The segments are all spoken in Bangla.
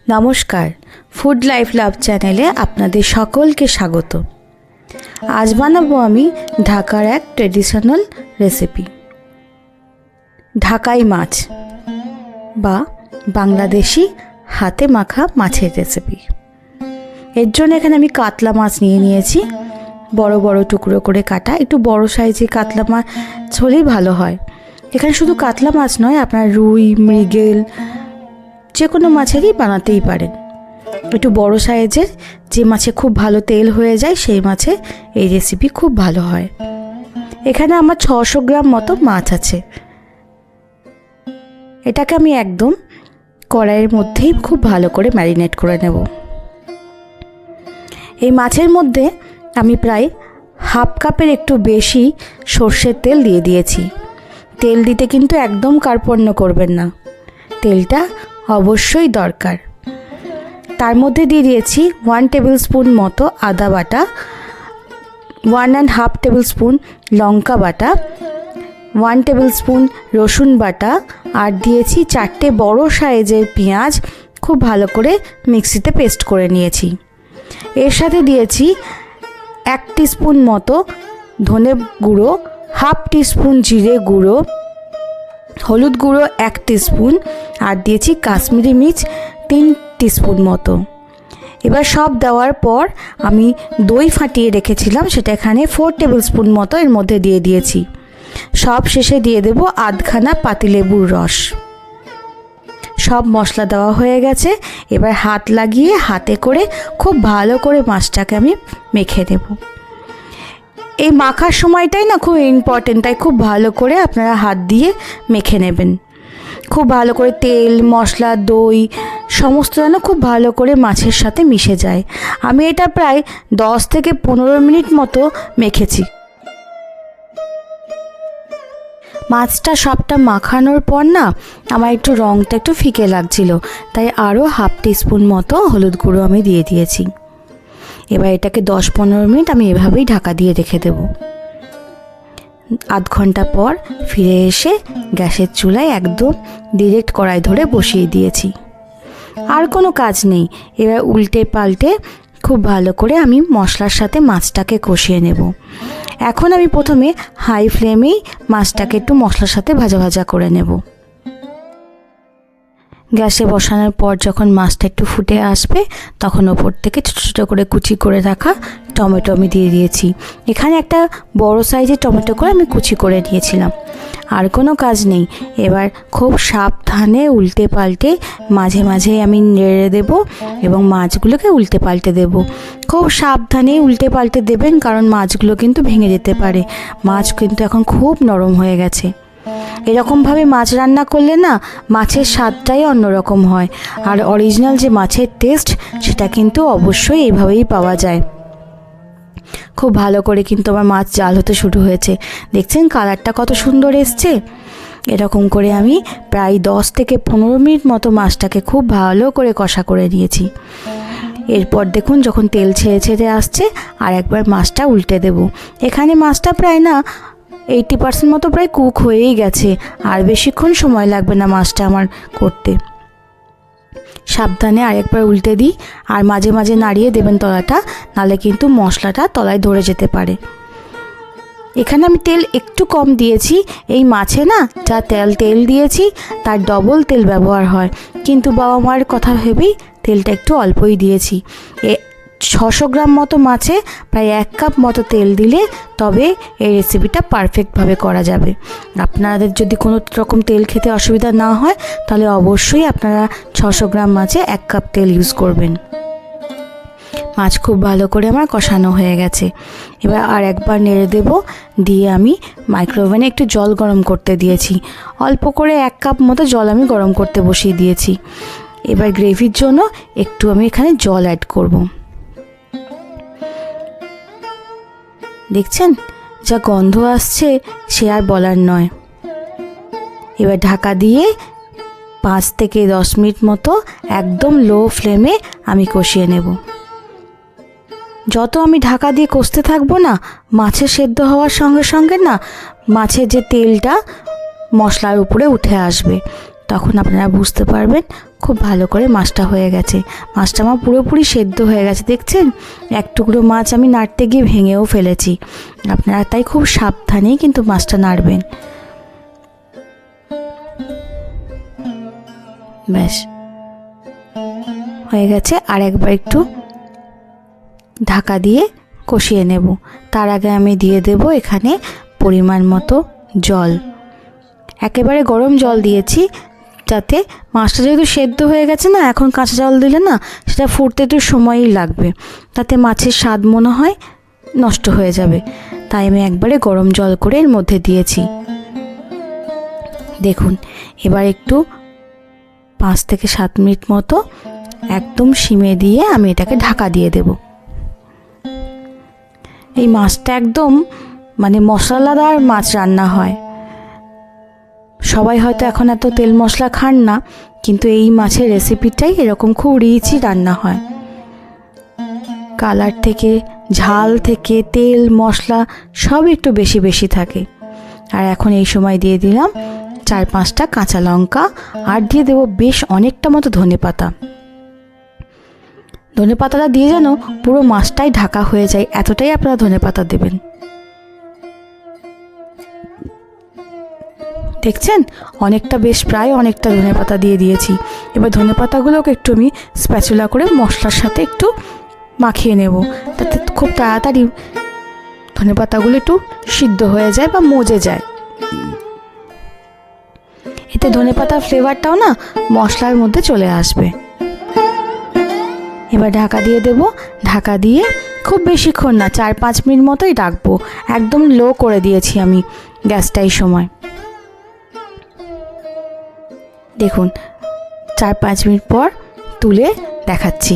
নমস্কার, ফুড লাইফ লাভ চ্যানেলে আপনাদের সকলকে স্বাগত। আজ বানাবো আমি ঢাকার এক ট্রেডিশনাল রেসিপি, ঢাকাই মাছ বা বাংলাদেশি হাতে মাখা মাছের রেসিপি। এর জন্য এখানে আমি কাতলা মাছ নিয়েছি, বড় বড় টুকরো করে কাটা। একটু বড় সাইজে কাতলা মাছ হলেই ভালো হয়। এখানে শুধু কাতলা মাছ নয়, আপনার রুই, মৃগেল, যে কোনো মাছেরই বানাতেই পারেন। একটু বড় সাইজের যে মাছে খুব ভালো তেল হয়ে যায় সেই মাছে এই রেসিপি খুব ভালো হয়। এখানে আমার 600 গ্রাম মতো মাছ আছে। এটাকে আমি একদম কড়াইয়ের মধ্যেই খুব ভালো করে ম্যারিনেট করে নেব। এই মাছের মধ্যে আমি প্রায় হাফ কাপের একটু বেশি সর্ষের তেল দিয়ে দিয়েছি। তেল দিতে কিন্তু একদম কার্পণ্য করবেন না, তেলটা অবশ্যই দরকার। তার মধ্যে দিয়ে দিয়েছি 1 টেবিল স্পুন মতো আদা বাটা, 1.5 টেবিল স্পুন লঙ্কা বাটা, 1 টেবিল স্পুন রসুন বাটা, আর দিয়েছি 4টে বড় সাইজের পেঁয়াজ খুব ভালো করে মিক্সিতে পেস্ট করে নিয়েছি। এর সাথে দিয়েছি 1 টিস্পুন মতো ধনে গুঁড়ো, হাফ টিস্পুন জিরে গুঁড়ো, হলুদ গুঁড়ো 1 টিস্পুন, আর দিয়েছি কাশ্মীরি মির্চ 3 টিস্পুন মতো। এবার সব দেওয়ার পর আমি দই ফাটিয়ে রেখেছিলাম, সেটা এখানে 4 টেবিল স্পুন মতো এর মধ্যে দিয়ে দিয়েছি। সব শেষে দিয়ে দেব আধখানা পাতিলেবুর রস। সব মশলা দেওয়া হয়ে গেছে। এবার হাত লাগিয়ে হাতে করে খুব ভালো করে মাছটাকে আমি মেখে নেব। এই মাখার সময়টাই না খুব ইম্পর্টেন্ট, তাই খুব ভালো করে আপনারা হাত দিয়ে মেখে নেবেন। খুব ভালো করে তেল, মশলা, দই সমস্ত যেন খুব ভালো করে মাছের সাথে মিশে যায়। আমি এটা প্রায় 10 থেকে 15 মিনিট মতো মেখেছি। মাছটা সবটা মাখানোর পর না আমার একটু রঙটা একটু ফিকে লাগছিল, তাই আরও হাফ টিস্পুন মতো হলুদ গুঁড়ো আমি দিয়ে দিয়েছি। এবার এটাকে 10-15 মিনিট আমি এভাবেই ঢাকা দিয়ে রেখে দেব। আধ ঘন্টা পর ফিরে এসে গ্যাসের চুলায় একদম ডিরেক্ট কড়াই ধরে বসিয়ে দিয়েছি। আর কোনো কাজ নেই। এবার উল্টে পাল্টে খুব ভালো করে আমি মশলার সাথে মাছটাকে কষিয়ে নেব। এখন আমি প্রথমে হাই ফ্লেমেই মাছটাকে একটু মশলার সাথে ভাজা ভাজা করে নেব। গ্যাসে বসানোর পর যখন মাছটা একটু ফুটে আসবে তখন ওপর থেকে ছোটো ছোটো করে কুচি করে রাখা টমেটো আমি দিয়ে দিয়েছি। এখানে একটা বড় সাইজের টমেটো করে আমি কুচি করে নিয়েছিলাম। আর কোনো কাজ নেই। এবার খুব সাবধানে উল্টে পাল্টে মাঝে মাঝে আমি নেড়ে দেব এবং মাছগুলোকে উল্টে পাল্টে দেব। খুব সাবধানে উল্টে পাল্টে দেবেন, কারণ মাছগুলো কিন্তু ভেঙে যেতে পারে। মাছ কিন্তু এখন খুব নরম হয়ে গেছে। এরকমভাবে মাছ রান্না করলে না মাছের স্বাদটাই অন্যরকম হয়, আর অরিজিনাল যে মাছের টেস্ট সেটা কিন্তু অবশ্যই এইভাবেই পাওয়া যায়। খুব ভালো করে কিন্তু আমার মাছ জাল হতে শুরু হয়েছে। দেখছেন কালারটা কত সুন্দর এসছে। এরকম করে আমি প্রায় 10 থেকে 15 মিনিট মতো মাছটাকে খুব ভালো করে কষা করে নিয়েছি। এরপর দেখুন যখন তেল ছেড়ে ছেড়ে আসছে আর একবার মাছটা উল্টে দেব। এখানে মাছটা প্রায় না 80% মতো প্রায় কুক হয়েই গেছে, আর বেশিক্ষণ সময় লাগবে না মাছটা আমার করতে। সাবধানে আরেকবার উল্টে দিই, আর মাঝে মাঝে নাড়িয়ে দেবেন তলাটা, নাহলে কিন্তু মশলাটা তলায় ধরে যেতে পারে। এখানে আমি তেল একটু কম দিয়েছি। এই মাছে না যা তেল দিয়েছি তার ডবল তেল ব্যবহার হয়, কিন্তু বাবা মার কথা ভেবেই তেলটা একটু অল্পই দিয়েছি। 600 গ্রাম মতো মাছে প্রায় 1 কাপ মতো তেল দিলে তবে এই রেসিপিটা পারফেক্টভাবে করা যাবে। আপনাদের যদি কোনো রকম তেল খেতে অসুবিধা না হয় তাহলে অবশ্যই আপনারা 600 গ্রাম মাছে 1 কাপ তেল ইউজ করবেন। মাছ খুব ভালো করে আমার কষানো হয়ে গেছে। এবার আর একবার নেড়ে দেব, দিয়ে আমি মাইক্রোওভেনে একটু জল গরম করতে দিয়েছি। অল্প করে 1 কাপ মতো জল আমি গরম করতে বসিয়ে দিয়েছি। এবার গ্রেভির জন্য একটু আমি এখানে জল অ্যাড করব। দেখছেন যা গন্ধ আসছে সে আর বলার নয়। এবার ঢাকা দিয়ে 5 থেকে 10 মিনিট মতো একদম লো ফ্লেমে আমি কষিয়ে নেব। যত আমি ঢাকা দিয়ে কষতে থাকবো না, মাছের সেদ্ধ হওয়ার সঙ্গে সঙ্গে না মাছের যে তেলটা মশলার উপরে উঠে আসবে, তখন আপনারা বুঝতে পারবেন খুব ভালো করে মাছটা হয়ে গেছে। মাছটা আমার পুরোপুরি সেদ্ধ হয়ে গেছে, দেখছেন? এক টুকরো মাছ আমি নাড়তে গিয়ে ভেঙেও ফেলেছি। আপনারা তাই খুব সাবধানেই কিন্তু মাছটা নাড়বেন। ব্যাস হয়ে গেছে। আর একবার একটু ঢাকা দিয়ে কষিয়ে নেব। তার আগে আমি দিয়ে দেব এখানে পরিমাণ মতো জল। একেবারে গরম জল দিয়েছি, যাতে মাছটা যেহেতু সেদ্ধ হয়ে গেছে না, এখন কাঁচা জল দিলে না সেটা ফুটতে একটু সময়ই লাগবে, তাতে মাছের স্বাদ মনে হয় নষ্ট হয়ে যাবে। তাই আমি একবারে গরম জল করে এর মধ্যে দিয়েছি। দেখুন, এবার একটু 5 থেকে 7 মিনিট মতো একদম সিমে দিয়ে আমি এটাকে ঢাকা দিয়ে দেব। এই মাছটা একদম মানে মশলাদার মাছ রান্না হয়। সবাই হয়তো এখন এত তেল মশলা খান না, কিন্তু এই মাছের রেসিপিটাই এরকম খুব রিচই রান্না হয়। কালার থেকে, ঝাল থেকে, তেল মশলা সব একটু বেশি বেশি থাকে। আর এখন এই সময় দিয়ে দিলাম 4-5টা কাঁচা লঙ্কা, আর দিয়ে দেবো বেশ অনেকটা মতো ধনেপাতা। ধনেপাতাটা দিয়ে যেন পুরো মাছটাই ঢাকা হয়ে যায়, এতটাই আপনারা ধনেপাতা দেবেন। দেখছেন, অনেকটা, বেশ প্রায় অনেকটা ধনেপাতা দিয়ে দিয়েছি। এবার ধনেপাতাগুলোকে একটু আমি স্প্যাচুলা করে মশলার সাথে একটু মাখিয়ে নেব, তাতে খুব তাড়াতাড়ি ধনেপাতাগুলো একটু সিদ্ধ হয়ে যায় বা মজে যায়। এতে ধনেপাতার ফ্লেভারটাও না মশলার মধ্যে চলে আসবে। এবার ঢাকা দিয়ে দেব। ঢাকা দিয়ে খুব বেশিক্ষণ না, 4-5 মিনিট মতোই রাখবো। একদম লো করে দিয়েছি আমি গ্যাসটা এই সময়। দেখুন, 4-5 মিনিট পর তুলে দেখাচ্ছি।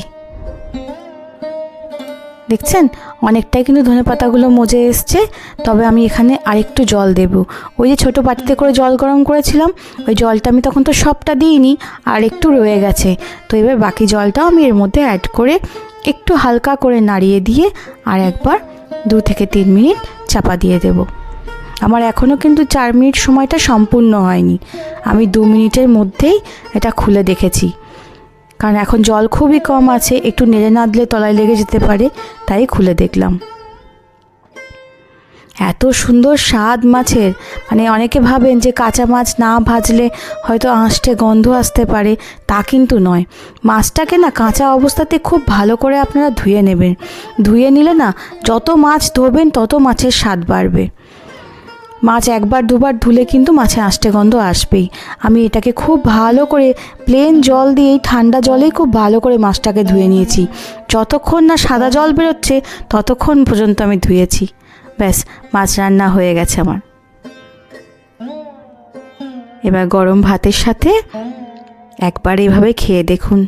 দেখছেন, অনেকটাই কিন্তু ধনেপাতাগুলো মজে এসছে। তবে আমি এখানে আরেকটু জল দেব। ওই যে ছোটো বাটিতে করে জল গরম করেছিলাম, ওই জলটা আমি তখন তো সবটা দিইনি, আর একটু রয়ে গেছে। তো এবার বাকি জলটাও আমি এর মধ্যে অ্যাড করে একটু হালকা করে নাড়িয়ে দিয়ে আর একবার 2 থেকে 3 মিনিট চাপা দিয়ে দেব। আমার এখনও কিন্তু 4 মিনিট সময়টা সম্পূর্ণ হয়নি। আমি 2 মিনিটের মধ্যেই এটা খুলে দেখেছি, কারণ এখন জল খুবই কম আছে, একটু নেড়ে না দিলে তলায় লেগে যেতে পারে, তাই খুলে দেখলাম। এত সুন্দর স্বাদ মাছের, মানে অনেকে ভাবেন যে কাঁচা মাছ না ভাজলে হয়তো আঁশটে গন্ধ আসতে পারে, তা কিন্তু নয়। মাছটাকে না কাঁচা অবস্থাতে খুব ভালো করে আপনারা ধুয়ে নেবেন। ধুয়ে নিলে না যত মাছ ধোবেন তত মাছের স্বাদ বাড়বে। মাছ 1-2 বার ধুলে কিন্তু মাছে আঁশটে গন্ধ আসবেই। আমি এটাকে খুব ভালো করে প্লেন জল দিয়েই, ঠান্ডা জলেই খুব ভালো করে মাছটাকে ধুয়ে নিয়েছি। যতক্ষণ না সাদা জল বেরোচ্ছে ততক্ষণ পর্যন্ত আমি ধুয়েছি। ব্যাস, মাছ রান্না হয়ে গেছে আমার। এবার গরম ভাতের সাথে একবার এইভাবে খেয়ে দেখুন।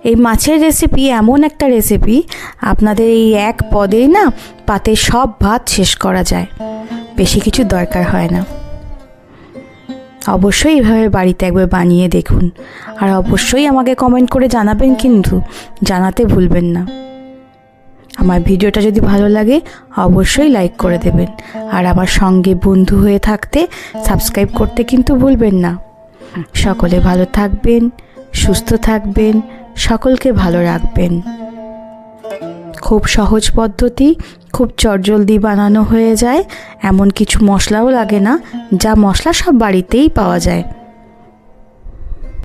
এই মাছের রেসিপি এমন একটা রেসিপি, আপনাদের এই এক পদেই না পাতে সব ভাত শেষ করা যায়, বেশি কিছু দরকার হয় না। অবশ্যই এইভাবে বাড়িতে একবার বানিয়ে দেখুন, আর অবশ্যই আমাকে কমেন্ট করে জানাবেন, কিন্তু জানাতে ভুলবেন না। আমার ভিডিওটা যদি ভালো লাগে অবশ্যই লাইক করে দেবেন, আর আমার সঙ্গে বন্ধু হয়ে থাকতে সাবস্ক্রাইব করতে কিন্তু ভুলবেন না। সকলে ভালো থাকবেন, সুস্থ থাকবেন, সকলকে ভালো রাখবেন। খুব সহজ পদ্ধতি, খুব চটজলদি বানানো হয়ে যায়, এমন কিছু মশলাও লাগে না, যা মশলা সব বাড়িতেই পাওয়া যায়।